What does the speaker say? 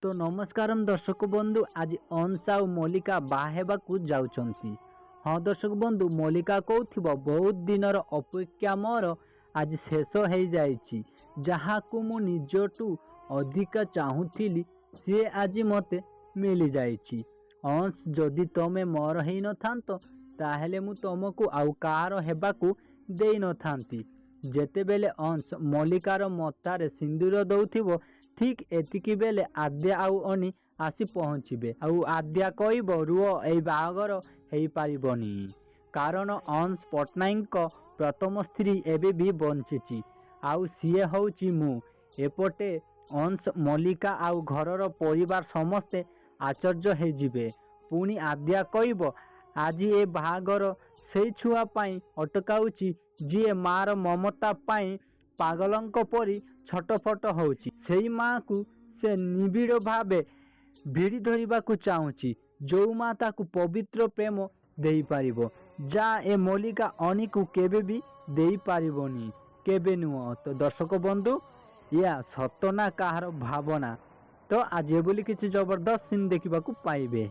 तो नमस्कारम दर्शक बंधु आज अंश आउ मल्लिका बाहेबाकू जाउछंती। हाँ दर्शक बंधु मल्लिका कहूथिबो बहुत दिनर अपेक्षा मोर आज शेष हो जाइछि। जहाकू मु निजटू अधिका चाहूथिली सी आज मते मिली जाइछि। अंश जदि तमे मोर हेई न थांतो ताहेले मु तुमको आउ कार हेबाकू देई न थांती। जेतेबेले अंश मल्लिकार मतारे सिंदूर दउथिबो ठीक एतिकी बेले आद्या आउ अनी आसी पहुँचे। आउ आद्या कहब रुह ए बाहागर हो पारिबनी कारण अंश पट्टनायक प्रथम स्त्री एबे भी बंची आउ सीए होउची मु। एपटे अंश मल्लिका आउ घरर परिवार समस्ते आश्चर्य हो जिबे। पुणी आद्या कहब आज ए बाहागर से छुआ पाई अटकाउची जी मार ममता पाई पागलंक परी छटफट होउची। सेई माँ को से निबिड़ भावे भिड़ी धरिबाकू चाहूची जो माँ ताकू पवित्र प्रेम देई पारिबो जा ए मल्लिका अनी को केबे भी देई पारिबोनी केबे नुह। तो दर्शक बंधु या सतना काहार भावना तो आज बोली किसी जबरदस्त सीन देखा पाइबे।